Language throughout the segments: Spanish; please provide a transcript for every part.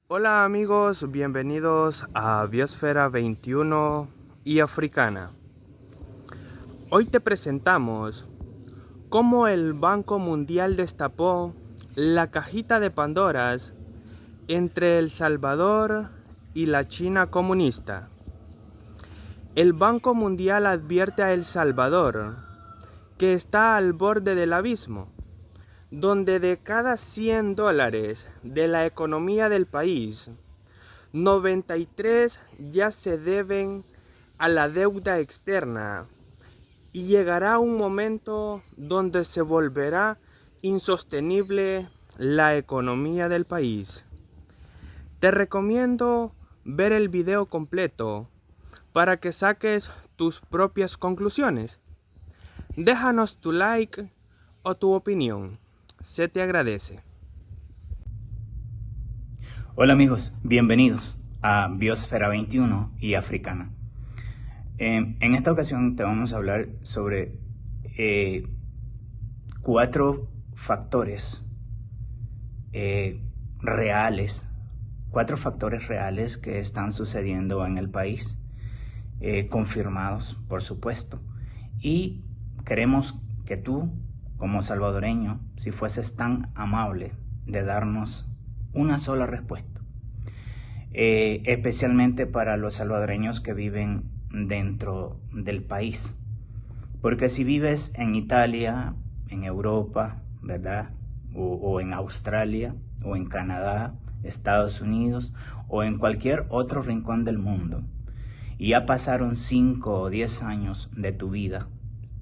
Hola amigos, bienvenidos a Biosfera 21 y Africana. Hoy te presentamos cómo el Banco Mundial destapó la cajita de Pandoras entre El Salvador y la China comunista. El Banco Mundial advierte a El Salvador que está al borde del abismo, donde de cada $100 de la economía del país, 93 ya se deben a la deuda externa y llegará un momento donde se volverá insostenible la economía del país. Te recomiendo ver el video completo para que saques tus propias conclusiones. Déjanos tu like o tu opinión. Se te agradece. Hola amigos, bienvenidos a Biosfera 21 y Africana. En esta ocasión te vamos a hablar sobre 4 factores reales, 4 factores reales que están sucediendo en el país, confirmados por supuesto, y queremos que tú, como salvadoreño, si fueses tan amable de darnos una sola respuesta, especialmente para los salvadoreños que viven dentro del país. Porque si vives en Italia, en Europa, ¿verdad? O en Australia, o en Canadá, Estados Unidos, o en cualquier otro rincón del mundo, y ya pasaron 5 o 10 años de tu vida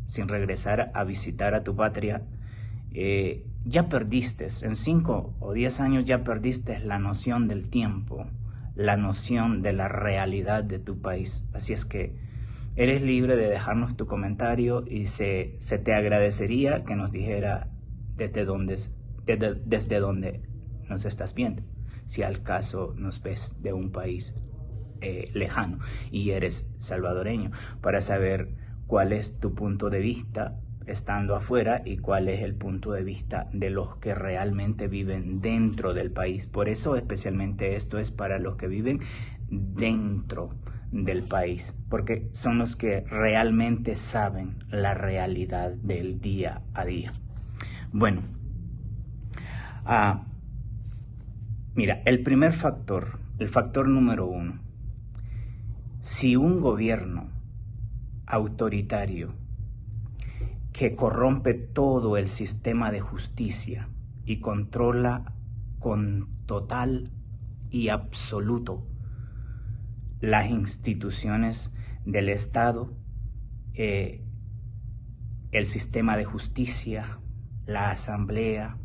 sin regresar a visitar a tu patria, ya perdiste, en 5 o 10 años ya perdiste la noción del tiempo, la noción de la realidad de tu país. Así es que eres libre de dejarnos tu comentario y se te agradecería que nos dijera desde dónde nos estás viendo. Si al caso nos ves de un país lejano y eres salvadoreño, para saber cuál es tu punto de vista estando afuera y cuál es el punto de vista de los que realmente viven dentro del país. Por eso especialmente esto es para los que viven dentro del país, porque son los que realmente saben la realidad del día a día. Bueno, mira, el primer factor, el factor número 1, si un gobierno autoritario que corrompe todo el sistema de justicia y controla con total y absoluto las instituciones del Estado, el sistema de justicia, la asamblea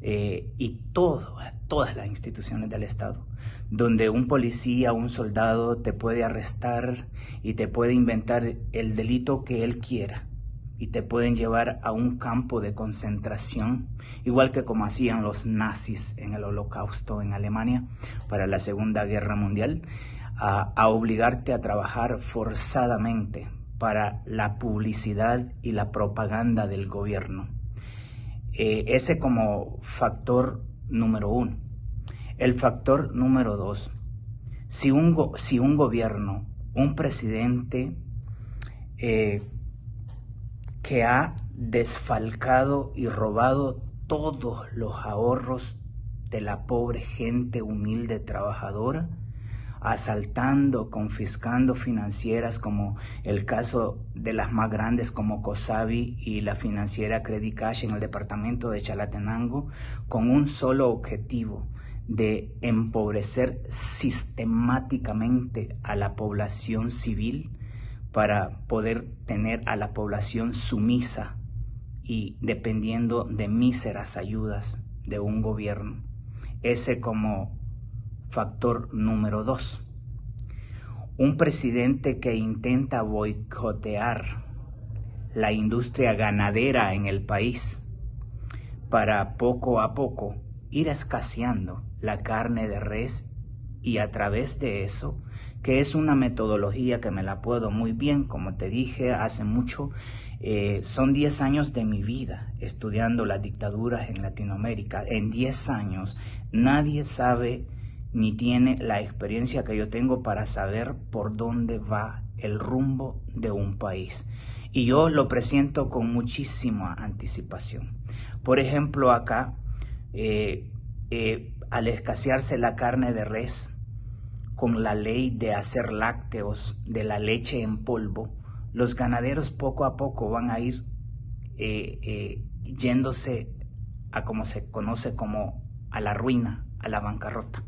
y todas las instituciones del Estado, donde un policía, un soldado te puede arrestar y te puede inventar el delito que él quiera y te pueden llevar a un campo de concentración, igual que como hacían los nazis en el Holocausto en Alemania para la Segunda Guerra Mundial, a obligarte a trabajar forzadamente para la publicidad y la propaganda del gobierno. Ese como factor número 1. El factor número 2, si un gobierno, un presidente que ha desfalcado y robado todos los ahorros de la pobre gente humilde trabajadora, asaltando, confiscando financieras, como el caso de las más grandes como Cosabi y la financiera Credit Cash en el departamento de Chalatenango, con un solo objetivo: de empobrecer sistemáticamente a la población civil para poder tener a la población sumisa y dependiendo de míseras ayudas de un gobierno. Ese como factor número 2. Un presidente que intenta boicotear la industria ganadera en el país para poco a poco ir escaseando la carne de res, y a través de eso, que es una metodología que me la puedo muy bien, como te dije hace mucho, son 10 años de mi vida estudiando las dictaduras en Latinoamérica. En 10 años nadie sabe ni tiene la experiencia que yo tengo para saber por dónde va el rumbo de un país. Y yo lo presiento con muchísima anticipación. Por ejemplo, acá, al escasearse la carne de res, con la ley de hacer lácteos de la leche en polvo, los ganaderos poco a poco van a ir yéndose a como se conoce como a la ruina, a la bancarrota.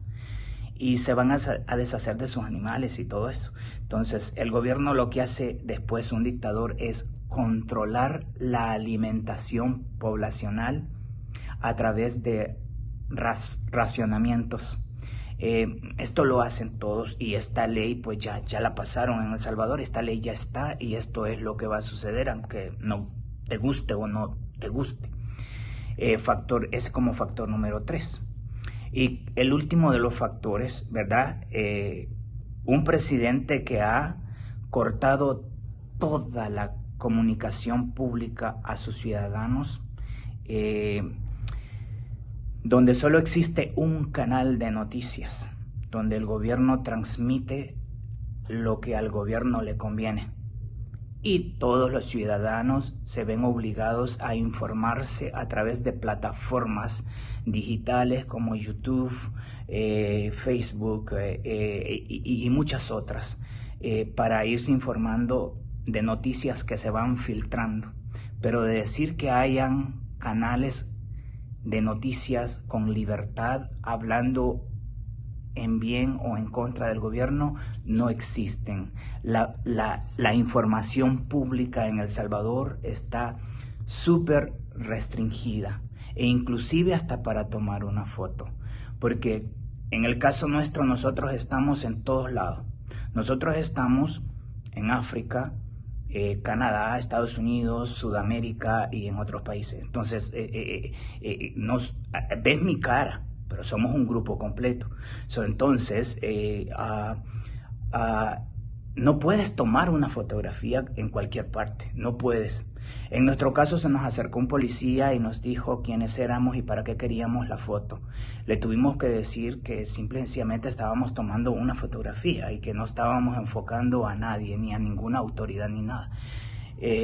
Y se van a deshacer de sus animales y todo eso. Entonces, el gobierno lo que hace después, un dictador, es controlar la alimentación poblacional a través de racionamientos. Esto lo hacen todos y esta ley pues ya la pasaron en El Salvador, esta ley ya está y esto es lo que va a suceder aunque no te guste o no te guste. Es como factor número 3. Y el último de los factores, ¿verdad? Un presidente que ha cortado toda la comunicación pública a sus ciudadanos, donde solo existe un canal de noticias, donde el gobierno transmite lo que al gobierno le conviene. Y todos los ciudadanos se ven obligados a informarse a través de plataformas digitales como YouTube, Facebook y muchas otras, para irse informando de noticias que se van filtrando. Pero de decir que hayan canales de noticias con libertad hablando en bien o en contra del gobierno, no existen. La información pública en El Salvador está súper restringida, e inclusive hasta para tomar una foto, porque en el caso nuestro nosotros estamos en todos lados. Nosotros estamos en África, Canadá, Estados Unidos, Sudamérica y en otros países. Entonces, ves mi cara, pero somos un grupo completo. Entonces, no puedes tomar una fotografía en cualquier parte, no puedes. En nuestro caso se nos acercó un policía y nos dijo quiénes éramos y para qué queríamos la foto. Le tuvimos que decir que simplemente estábamos tomando una fotografía y que no estábamos enfocando a nadie, ni a ninguna autoridad, ni nada.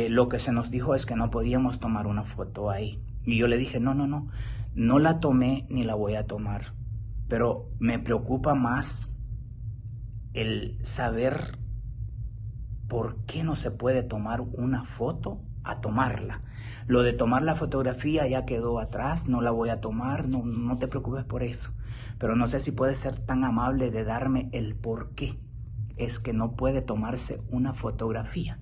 Lo que se nos dijo es que no podíamos tomar una foto ahí. Y yo le dije, no la tomé ni la voy a tomar. Pero me preocupa más el saber por qué no se puede tomar una foto a tomarla. Lo de tomar la fotografía ya quedó atrás, no la voy a tomar, no te preocupes por eso. Pero no sé si puedes ser tan amable de darme el por qué es que no puede tomarse una fotografía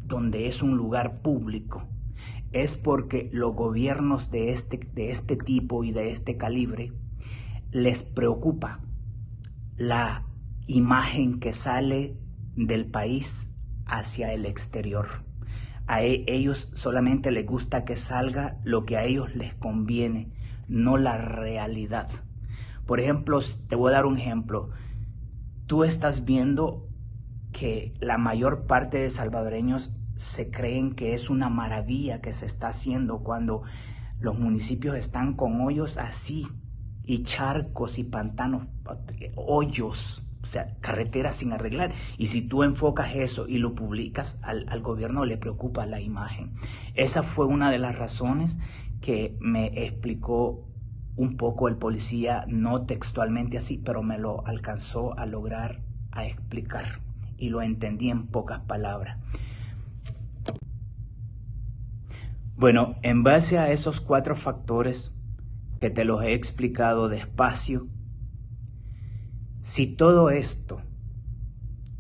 donde es un lugar público. Es porque los gobiernos de este tipo y de este calibre les preocupa la imagen que sale del país hacia el exterior. A ellos solamente les gusta que salga lo que a ellos les conviene, no la realidad. Por ejemplo, te voy a dar un ejemplo. Tú estás viendo que la mayor parte de salvadoreños se creen que es una maravilla que se está haciendo cuando los municipios están con hoyos así, y charcos y pantanos, hoyos, o sea, carreteras sin arreglar. Y si tú enfocas eso y lo publicas, al gobierno le preocupa la imagen. Esa fue una de las razones que me explicó un poco el policía, no textualmente así, pero me lo alcanzó a lograr a explicar y lo entendí en pocas palabras. Bueno, en base a esos 4 factores que te los he explicado despacio, si todo esto,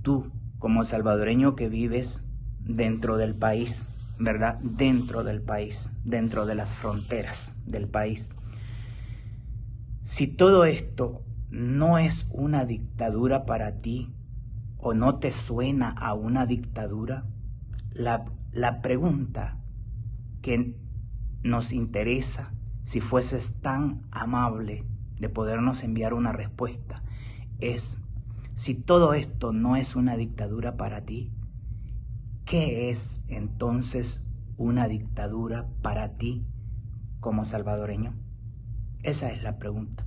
tú como salvadoreño que vives dentro del país, ¿verdad? Dentro del país, dentro de las fronteras del país, si todo esto no es una dictadura para ti o no te suena a una dictadura, la pregunta que nos interesa, si fueses tan amable de podernos enviar una respuesta, es: si todo esto no es una dictadura para ti, ¿qué es entonces una dictadura para ti como salvadoreño? Esa es la pregunta.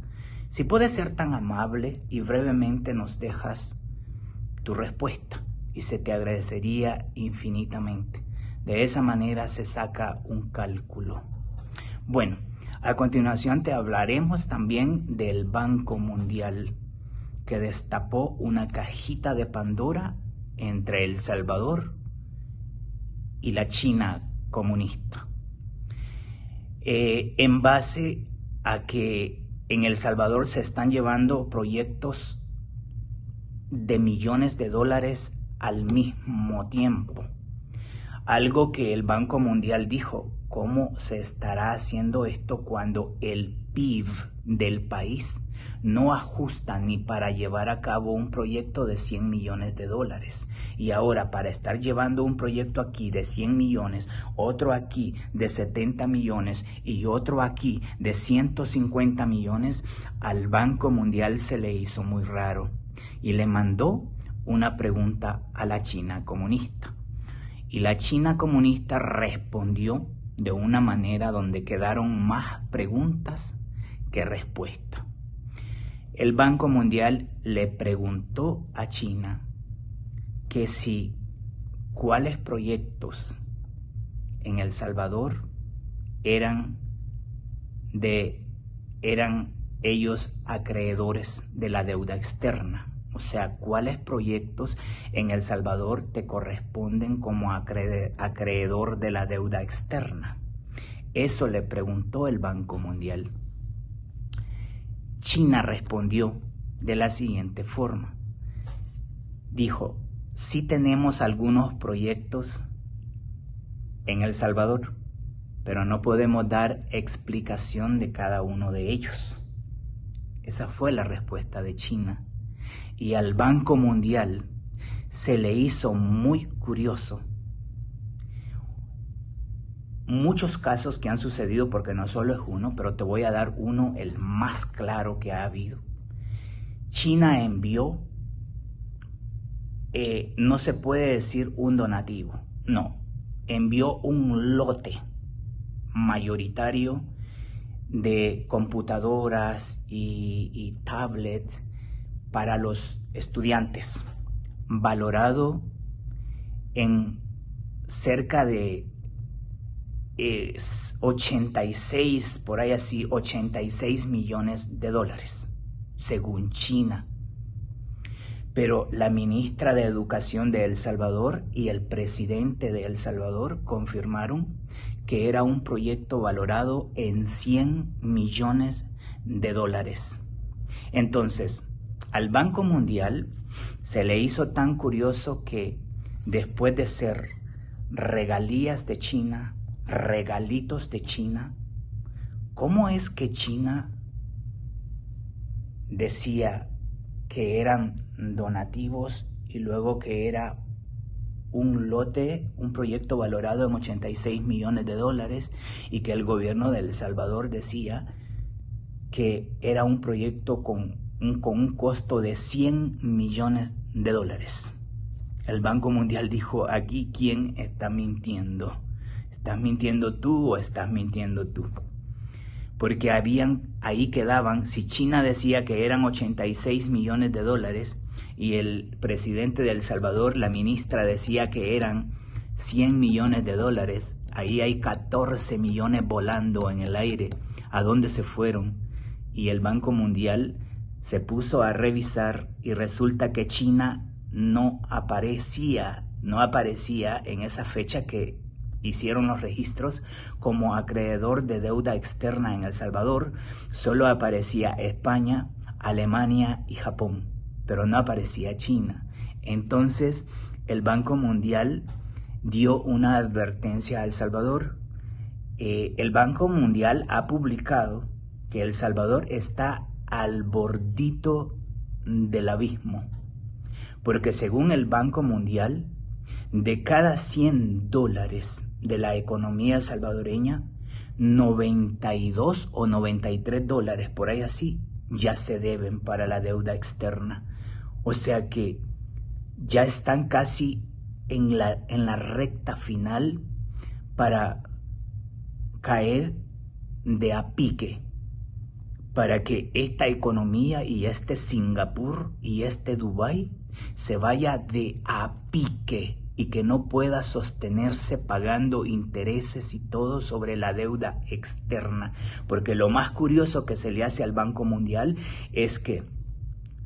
Si puedes ser tan amable y brevemente nos dejas tu respuesta y se te agradecería infinitamente. De esa manera se saca un cálculo. Bueno, a continuación te hablaremos también del Banco Mundial, que destapó una cajita de Pandora entre El Salvador y la China comunista. En base a que en El Salvador se están llevando proyectos de millones de dólares al mismo tiempo. Algo que el Banco Mundial dijo, ¿cómo se estará haciendo esto cuando el PIB del país no ajusta ni para llevar a cabo un proyecto de 100 millones de dólares? Y ahora para estar llevando un proyecto aquí de 100 millones, otro aquí de 70 millones y otro aquí de 150 millones, al Banco Mundial se le hizo muy raro y le mandó una pregunta a la China comunista. Y la China comunista respondió de una manera donde quedaron más preguntas que respuestas. El Banco Mundial le preguntó a China que si cuáles proyectos en El Salvador eran ellos acreedores de la deuda externa. O sea, ¿cuáles proyectos en El Salvador te corresponden como acreedor de la deuda externa? Eso le preguntó el Banco Mundial. China respondió de la siguiente forma. Dijo, sí tenemos algunos proyectos en El Salvador, pero no podemos dar explicación de cada uno de ellos. Esa fue la respuesta de China. Y al Banco Mundial se le hizo muy curioso muchos casos que han sucedido, porque no solo es uno, pero te voy a dar uno, el más claro que ha habido. China envió, no se puede decir un donativo, no, envió un lote mayoritario de computadoras y tablets para los estudiantes, valorado en cerca de 86, por ahí así, 86 millones de dólares, según China. Pero la ministra de Educación de El Salvador y el presidente de El Salvador confirmaron que era un proyecto valorado en 100 millones de dólares. Entonces, al Banco Mundial se le hizo tan curioso que después de ser regalías de China, regalitos de China, ¿cómo es que China decía que eran donativos y luego que era un lote, un proyecto valorado en 86 millones de dólares y que el gobierno de El Salvador decía que era un proyecto con un costo de 100 millones de dólares? El Banco Mundial dijo, aquí, ¿quién está mintiendo? ¿Estás mintiendo tú o estás mintiendo tú? Porque ahí quedaban, si China decía que eran 86 millones de dólares y el presidente de El Salvador, la ministra, decía que eran 100 millones de dólares, ahí hay 14 millones volando en el aire. ¿A dónde se fueron? Y el Banco Mundial se puso a revisar y resulta que China no aparecía en esa fecha que hicieron los registros como acreedor de deuda externa en El Salvador. Solo aparecía España, Alemania y Japón, pero no aparecía China. Entonces el Banco Mundial dio una advertencia a El Salvador. El Banco Mundial ha publicado que El Salvador está al bordito del abismo, porque según el Banco Mundial, de cada 100 dólares de la economía salvadoreña, 92 o 93 dólares, por ahí así, ya se deben para la deuda externa. O sea que ya están casi en la recta final para caer de a pique, para que esta economía y este Singapur y este Dubái se vaya de a pique y que no pueda sostenerse pagando intereses y todo sobre la deuda externa. Porque lo más curioso que se le hace al Banco Mundial es que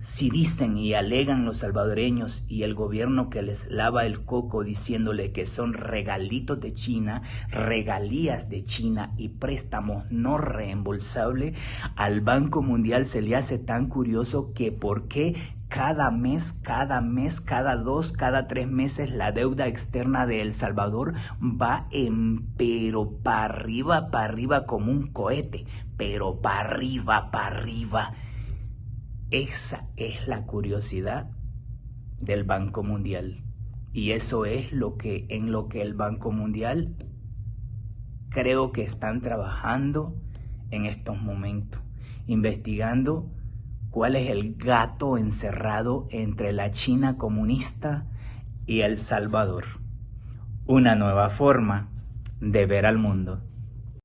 si dicen y alegan los salvadoreños y el gobierno que les lava el coco diciéndole que son regalitos de China, regalías de China y préstamos no reembolsables, al Banco Mundial se le hace tan curioso que por qué cada mes, cada 2, cada 3 meses la deuda externa de El Salvador va pero para arriba como un cohete, pero para arriba. Esa es la curiosidad del Banco Mundial. Y eso es en lo que el Banco Mundial creo que están trabajando en estos momentos, investigando cuál es el gato encerrado entre la China comunista y El Salvador. Una nueva forma de ver al mundo.